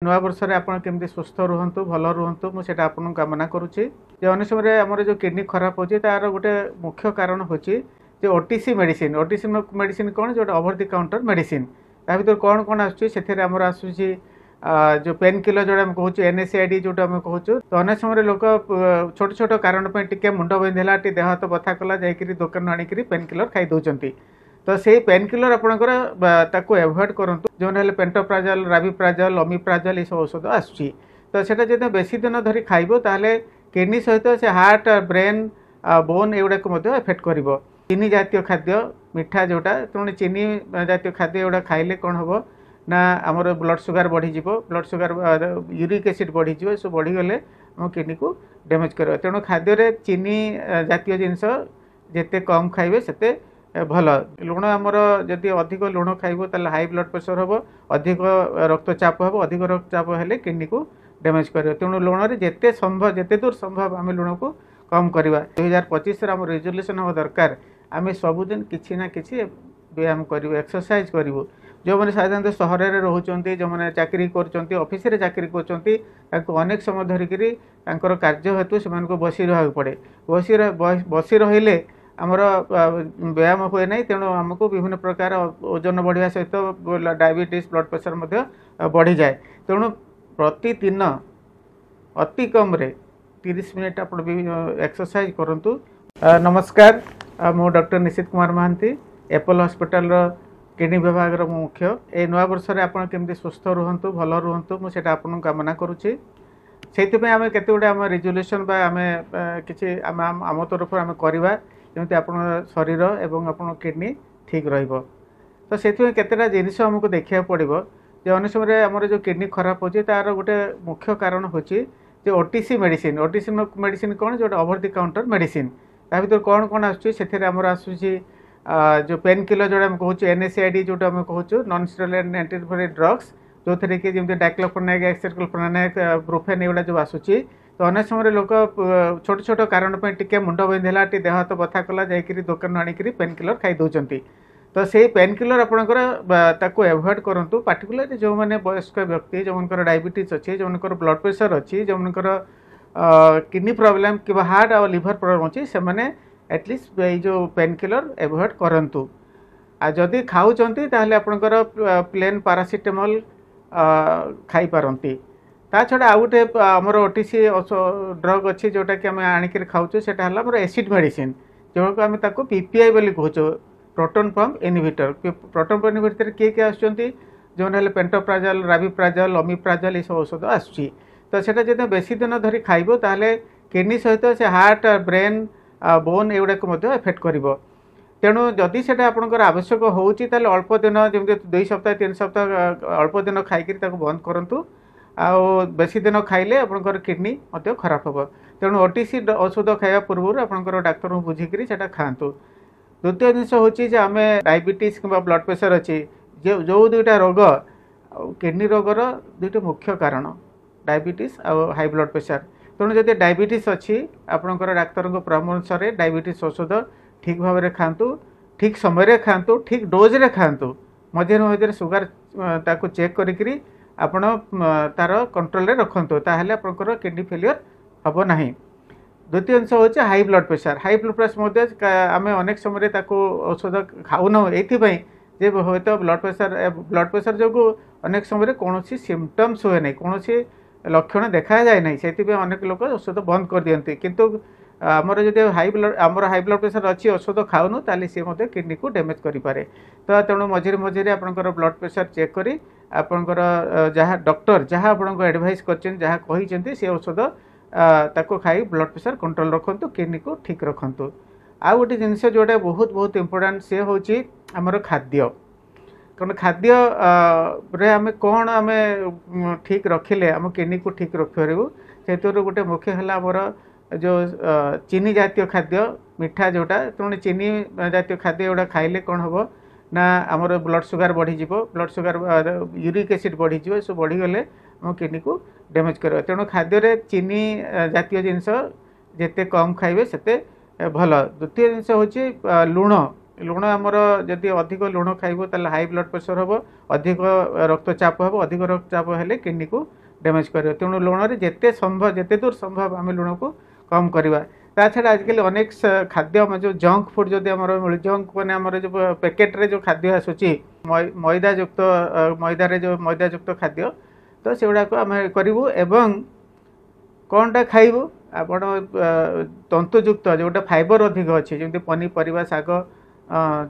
नया वर्ष में आप केमती स्वस्थ रुहतु भल रुहतु मुझे आपको कामना करुच्ची अनेक समय आम जो किडनी खराब होची तार गोटे मुख्य कारण होची ओटीसी मेडिसिन मेडिसिन कौन जो ओवर द काउंटर मेडिसिन भर कौन कौन आसर आसूसी जो पेन किलर जो कहूँ NSAID जो कहूँ तो अनेक समय लोक छोट छोट कारण टे मुंड बिंधेला देह हाथ बथा कला जाकि दुकान आणिक पेन किलर खाई दौरान तो से पेन किलर आपणकर एभोड करूँ जो पेंटोप्राजल राबिप्राजल अमिप्राजल ये सब औषध आसूँ तो सेटा जो बेसी दिन धरी खाइब ताहले किडनी सहित से हार्ट ब्रेन बोन एगुड़ाक एफेक्ट कर चीनी जातीय खाद्य मिठा जोटा तेणु चीनी जातीय खाद्य एगुड़ा खाइले कौन हम ना आमर ब्लड सुगार बढ़ीज ब्लड सुगार यूरिक एसिड बढ़ीज सब बढ़ीगले आम किडनी को डैमेज कर तेणु खाद्य चीनी जातीय जिनस जिते कम खाइबे सेते भल लुण आमर जदि अधिक लुण खाइब ताले हाई ब्लड प्रेशर हम अधिक रक्तचाप हम अधिक रक्तचाप हेले किडनी को डैमेज कर तेणु लुण जिते संभव जिते दूर संभव आम लुण को कम करवा 2025 आम रेजोल्यूशन हम दरकार आम सबुदिन किसी ना कि व्यायाम करूँ एक्सरसाइज करूँ जो मैंने साधारणतः सहर में रोचे जो मैंने चाकरी कर ऑफिस रे चाकरी कर अनेक समय धरिकी कार्य हेतु से बसी रहा पड़े बसी रही आमर व्यायाम हुए ना तेणु आमको विभिन्न प्रकार ओजन बढ़िया सहित डायबिटीज ब्लड प्रेशर बढ़ी जाए तेणु प्रतिदिन अति कम 30 मिनिट आप एक्सरसाइज करूँ। नमस्कार मु doctor Nishit Kumar Mohanty Apollo hospital kidney विभाग मुख्य ए नया वर्ष में आप केमती स्वस्थ रुहतु भल रुहतु मुझे आपको कामना करुच्ची से आम केते गुड़े आम रेजोल्यूशन आम कि आम तरफ आम करवा जमी आप शरीर एवं आप किडनी ठीक रहिबो तो से केतेटा जिनिस आमको देखा पड़ो जो अनेक समय आम जो किडनी खराब होची तार गोटे मुख्य कारण होची ओटीसी मेडिसिन कौन जो ओवर द काउंटर मेडिसिन भर कौन कौन आसर आसूसी जो पेन किलर जो कहूँ NSAID जो कहूँ नॉन स्टेरॉइड एंटीइन्फ्लेमेटरी ड्रग्स जो थे कि जमी डाइक्लोफेनाक एक्सेल्क्लोफेनाक ब्रुफेन एगुड़ा जो आसूसी तो अनेक समय लोक छोट छोट कारण टे मुंड बिंधेला देह हाथ बथा कला जाकि दुकान आणिक पेन किलर खाई दौरान तो से पेन किलर आपणकर एभोड करूँ पार्टिकुलर जो मैंने वयस्क व्यक्ति जो मनकर डायबिटीज अच्छी जो मनकर ब्लड प्रेशर अच्छी जो मनकर किडनी प्रॉब्लम कि हार्ट और लिवर प्रॉब्लम अच्छी से मैंने एटलिस्ट ये जो पेन किलर एभोड करूँ आ जदि खाऊँच ताहले आपणकर प्लेन पारासीटामोल खाई पारती ता छड़ा आउ गोटे आमर ओटीसी ड्रग अच्छी जोटा कि आम आणिक खाऊँ से एसिड मेडिसिन जो आम PPI बोली कहूँ proton pump inhibitor proton pump inhibitor किए आसुँच जो पेंटोप्राजल राबिप्राजल अमिप्राजल ये सब औषध आसूँ तो सेटा जो बेसी दिन धरी खाइब ताहले किडनी सहित से हार्ट ब्रेन बोन एगुड़ाक एफेक्ट कर तेणु जदि से आपंकर आवश्यक होची अल्प दिन जमी 2 सप्ताह 3 सप्ताह अल्प दिन खाई बंद करूँ आउ बेसी दिन खाइले आपंकर किडनी खराब हम तेणु ओटीसी औषध खाया पूर्व आपंकर डाक्तर को बुझिकी से खातु। द्वितीय जिनस हूँ आम डायबिटीज कि ब्लड प्रेशर अच्छी जो दुईटा रोग किडनी रोगर दुईटा मुख्य कारण डायबिटीज आ हाई ब्लड प्रेशर तेणु जब डायबिटीज अच्छी आपंकर डाक्तर परामर्श में डायबिटीज औषध ठीक भाव में खातु ठीक समय खातु ठीक डोज रे खातु मझे मझे सुगार ताको चेक करी आपण तार कंट्रोल रखु ताहले आपंकर किडनी फेलियर हम ना। द्वितीय अंश हूँ हाई ब्लड प्रेशर आम अनेक समय औषध खाऊन ये हे तो ब्लड प्रेशर जो अनेक समय कौन सिम्पटम्स हुए ना कौन लक्षण देखा जाए ना से अनेक लोग औषध बंद कर दिखती किंतु आमर जो हाई ब्लड प्रेशर अच्छी औषध खाऊनु ताली सी किडनी को डैमेज करें तो तेणु मझे मझे आपंकर ब्लड प्रेशर चेक करी आपंकर जहाँ डॉक्टर जहाँ आपको एडवाइस कर से औषध ताको खाई ब्लड प्रेशर कंट्रोल रखु किडनी को ठीक रखु। आ गोटे जिनस जोटा बहुत बहुत इम्पोर्टाट सी हूँ आमर खाद्य कारण खाद्य रे आम कौन आम ठीक रखिले आम किडनी को ठीक रखिपारू से गोटे मुख्य है आमर जो चीनी जातीय खाद्य मिठा जोटा तेणु चीनी जातीय खाद्य एगुड़ा खाइले कौन हम ना आमर ब्लड सुगार बढ़ीज ब्लड सुगार यूरिक एसिड बढ़ीज सब बढ़ीगले आम किडनी को डैमेज कर तेणु खाद्य चीनी जातीय जिनस जिते कम खाइबे सेते भल। द्वितीय जिनस हूँ लुण लुण आमर जदि अधिक लुण खाइबो ताले हाई ब्लड प्रेशर हम अधिक रक्तचाप हम अधिक रक्तचाप हेले किडनी को डैमेज कर तेणु लुण जिते संभव जिते दूर संभव आम लुण को कम करवा ता छड़ा आजकल अनेक खाद्य जो जंक फूड जदि मिल जंक मैंने आमर जो पैकेट्रे जो खाद्य आसूची मैदायुक्त मैदारे जो मैदायुक्त खाद्य तो से गुड़ाक आम करूँ एवं कौनटा खाइबू आपण तंतुयुक्त जोटा फाइबर अधिक अच्छे जमी पनीपरिया शाग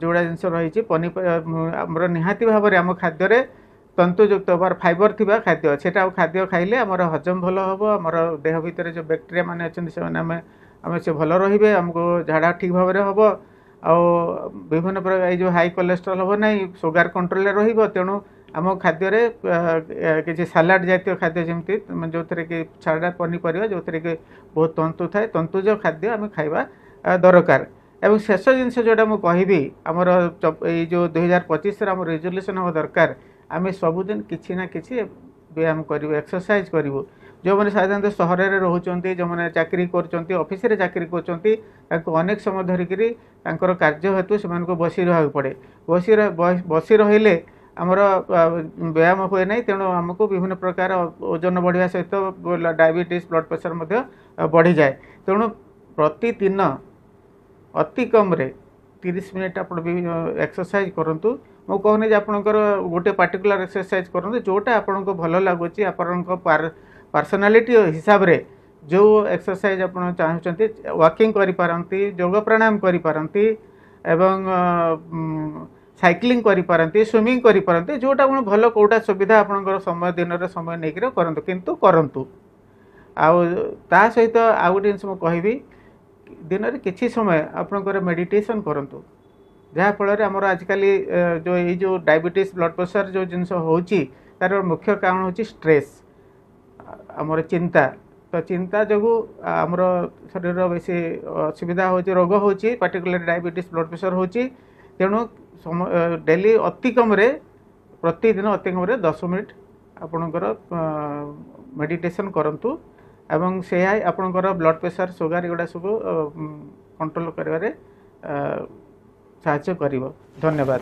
जोड़ा जिनस रही पनीपर निहाती भाव में आम खाद्य तंतुयुक्त बार फाइबर थी खाद्य से खाद्य खाइले आमर हजम भल हम आमर देह भितर जो बैक्टेरिया माने अच्छे से आम से भल रे आमको झाड़ा ठीक भाव में हम विभिन्न प्रकार जो हाई कोलेस्ट्रॉल हम ना सुगार कंट्रोल रेणु आम खाद्य किसी सालाड जातीय खाद्य जमी जो थे कि सालाड पनीपरिया जो थे कि बहुत तंतु थाए तंतुज खाद्य आम खाइबा दरकार एवं शेष जिनस जोटा मुझे कहबी आमर जो 2025 आम रेजोल्यूशन हम दरकार आम सबुदिन किसी ना किसी व्यायाम करूँ एक्सरसाइज करूँ जो मैंने साधारणतः सहर में रोचे जो मैंने चाकरी कर ऑफिस रे चाकरी कर अनेक समय धरिकी कार्य हेतु से बसी रहा पड़े बसी रही आमर व्यायाम हुए ना तेणु आमको विभिन्न प्रकार ओजन बढ़िया सहित डायबिटीज ब्लड प्रेशर बढ़ी जाए तेणु प्रतिदिन अति कम 30 मिनिट आप एक्सरसाइज करूँ मु कहूनी आपंकर गोटे पार्टिकुलर एक्सरसाइज करूँ जोटा आपन को भल लगुच आपण पर्सनालीटी हिसाब रे जो एक्सरसाइज आप चाहते वॉकिंग करिपारंती योग प्राणायाम करिपारंती एवं साइक्लिंग करिपारंती स्विमिंग करिपारंती जोटा आपण भल कोटा सुविधा आपनकर समय दिन रे समय नेकिर करंतु किंतु करंतु आउ ता सहित आउ गोटे जिनिस मु कहबी दिन रे किछि समय आपनकर मेडिटेशन करंतु जहाँ फल आमर आजिकल जो डायबिटीज ब्लड प्रेशर जो जिनस होची तार मुख्य कारण होची स्ट्रेस आमर चिंता तो चिंता जो आमर शरीर बेसी असुविधा होची रोग होची पार्टिकुलर डायबिटीज ब्लड प्रेशर होची तेणु डेली अति कम प्रतिदिन अति कम 10 मिनिट आपणकर मेडिटेशन करंतु एवं से आपणकर ब्लड प्रेशर सुगार एगुड़ा सब कंट्रोल करिवारे साहाय्य करिवो। धन्यवाद।